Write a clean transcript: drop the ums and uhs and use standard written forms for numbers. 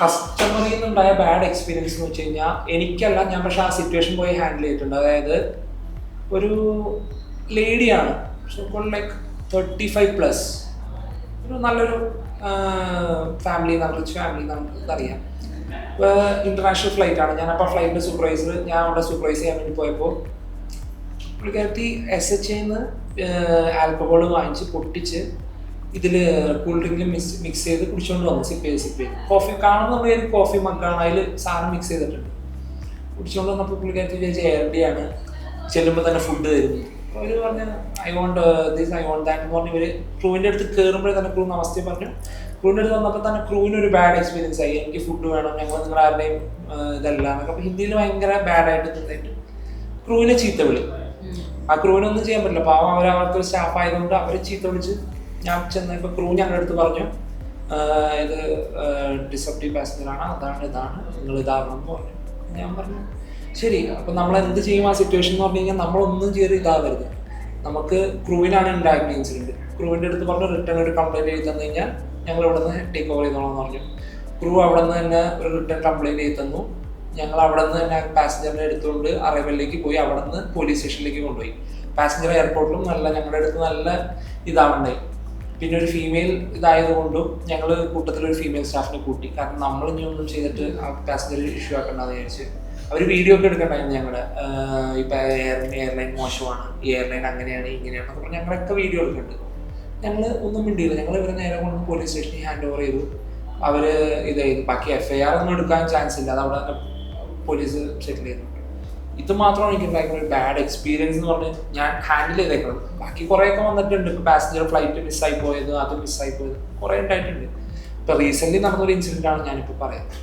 കസ്റ്റമറിൽ നിന്നുണ്ടായ bad experience എന്ന് വെച്ച് കഴിഞ്ഞാൽ എനിക്കല്ല, ഞാൻ പക്ഷെ ആ സിറ്റുവേഷൻ പോയി ഹാൻഡിൽ ചെയ്തിട്ടുണ്ട്. അതായത് ഒരു ലേഡിയാണ്, ലൈക്ക് 35+, ഒരു നല്ലൊരു ഫാമിലി, റിച്ച് ഫാമിലി, നമുക്കറിയാം. ഇന്റർനാഷണൽ ഫ്ലൈറ്റ് ആണ്. ഞാനപ്പോൾ ഫ്ലൈറ്റിൻ്റെ സൂപ്പർവൈസർ, ഞാൻ അവിടെ സൂപ്പർവൈസ് ചെയ്യാൻ വേണ്ടി പോയപ്പോൾ പുള്ളിക്കാരത്തി SHAന്ന് ആൽക്കഹോൾ വാങ്ങിച്ച് പൊട്ടിച്ച് ഇതിൽ കൂൾ ഡ്രിങ്കിൽ മിക്സ് ചെയ്ത് കുടിച്ചുകൊണ്ട് വന്നു. സിപ്പ് ചെയ്ത് കോഫി കാണുന്ന പേര് കോഫി മഗ്ഗാണ്, അതിൽ സാധനം മിക്സ് ചെയ്തിട്ടുണ്ട്. കുടിച്ചുകൊണ്ട് വന്നപ്പോൾ പുള്ളിക്കാരത്തി വിചാരിച്ച് എയർഡിയാണ്. ചെല്ലുമ്പോൾ തന്നെ ഫുഡ് തരുന്നു. അവർ പറഞ്ഞ് I want this, I won't that എന്ന് പറഞ്ഞ് ഇവർ ക്രൂവിൻ്റെ അടുത്ത് കയറുമ്പോഴേ തന്നെ ക്രൂ നമസ്തേ പറഞ്ഞു. ക്രൂവിൻ്റെ അടുത്ത് വന്നപ്പോൾ തന്നെ ക്രൂവിന് ഒരു ബാഡ് എക്സ്പീരിയൻസ് ആയി. എനിക്ക് ഫുഡ് വേണം, ഞങ്ങൾ നിങ്ങളുടെ ആരുടെയും ഇതല്ല എന്നൊക്കെ. അപ്പോൾ ഹിന്ദിയിൽ ഭയങ്കര ബാഡായിട്ട് നിന്നിട്ട് ക്രൂവിനെ ചീത്ത വിളി. ആ ക്രൂവിനൊന്നും ചെയ്യാൻ പറ്റില്ല, പാവം അവർക്കൊരു സ്റ്റാഫ് ആയതുകൊണ്ട് അവരെ ചീത്ത വിളിച്ച്. ഞാൻ ചെന്നപ്പോൾ ക്രൂ ഞങ്ങളുടെ അടുത്ത് പറഞ്ഞു, ഇത് ഡിസപ്റ്റീവ് പാസഞ്ചറാണ്, ഇതാണ് നിങ്ങൾ ഇതാകണമെന്ന് പറഞ്ഞു. ഞാൻ പറഞ്ഞു ശരി. അപ്പം നമ്മൾ എന്ത് ചെയ്യും ആ സിറ്റുവേഷൻ എന്ന് പറഞ്ഞു കഴിഞ്ഞാൽ നമ്മളൊന്നും ചെയ്ത് ഇതാവരുത്. നമുക്ക് ക്രൂവിനാണ് ഉണ്ടായിരുന്ന ഇൻസിഡൻറ്റ്. ക്രൂവിൻ്റെ അടുത്ത് പറഞ്ഞു റിട്ടേൺ ഒരു കംപ്ലയിൻറ്റ് എഴുതി തന്നു കഴിഞ്ഞാൽ ഞങ്ങൾ ഇവിടെ നിന്ന് ടേക്ക് ഓവർ ചെയ്തോളാം എന്ന് പറഞ്ഞു. ക്രൂ അവിടെ നിന്ന് തന്നെ ഒരു റിട്ടേൺ കംപ്ലയിൻറ്റ് എഴുതി തന്നു. ഞങ്ങൾ അവിടെ നിന്ന് തന്നെ പാസഞ്ചറിനെ എടുത്തുകൊണ്ട് അറൈവലിലേക്ക് പോയി. അവിടെ നിന്ന് പോലീസ് സ്റ്റേഷനിലേക്ക് കൊണ്ടുപോയി. പാസഞ്ചർ എയർപോർട്ടിലും ഞങ്ങളുടെ അടുത്ത് നല്ല ഇതാവുണ്ടായി. പിന്നെ ഒരു ഫീമെയിൽ ഇതായതുകൊണ്ടും ഞങ്ങൾ കൂട്ടത്തിലൊരു ഫീമെയിൽ സ്റ്റാഫിനെ കൂട്ടി. കാരണം നമ്മൾ ഇനി ഒന്നും ചെയ്തിട്ട് ആ പാസഞ്ചർ ഇഷ്യൂ ആക്കണ്ടെന്ന് വിചാരിച്ച് അവർ വീഡിയോ ഒക്കെ എടുക്കണ്ടായിരുന്നു. ഞങ്ങളുടെ ഇപ്പം എയർലൈൻ മോശമാണ്, ഈ എയർലൈൻ അങ്ങനെയാണ് ഇങ്ങനെയാണ് അപ്പോൾ ഞങ്ങളൊക്കെ വീഡിയോ എടുക്കുന്നുണ്ട്. ഞങ്ങൾ ഒന്നും മിണ്ടിയില്ല. ഞങ്ങൾ ഇവരെ നേരെ കൊണ്ട് പോലീസ് സ്റ്റേഷനിൽ ഹാൻഡ് ഓവർ ചെയ്തു. അവർ ഇത് ചെയ്തു. ബാക്കി FIR ഒന്നും എടുക്കാൻ ചാൻസ് ഇല്ല, അത് അവിടെ പോലീസ് സെറ്റിൽ ചെയ്യുന്നുണ്ട്. ഇത് മാത്രമാണ് എനിക്ക് ഉണ്ടായിരുന്ന ഒരു ബാഡ് എക്സ്പീരിയൻസ് എന്ന് പറഞ്ഞ് ഞാൻ ഹാൻഡിൽ ചെയ്തേക്കുന്നത്. ബാക്കി കുറേയൊക്കെ വന്നിട്ടുണ്ട്. ഇപ്പോൾ പാസഞ്ചർ ഫ്ലൈറ്റ് മിസ്സായി പോയത്, അത് മിസ്സായി പോയത് കുറേ ഉണ്ടായിട്ടുണ്ട്. ഇപ്പോൾ റീസെൻ്റ്ലി നടന്നൊരു ഇൻസിഡൻ്റ് ആണ് ഞാനിപ്പോൾ പറയുന്നത്.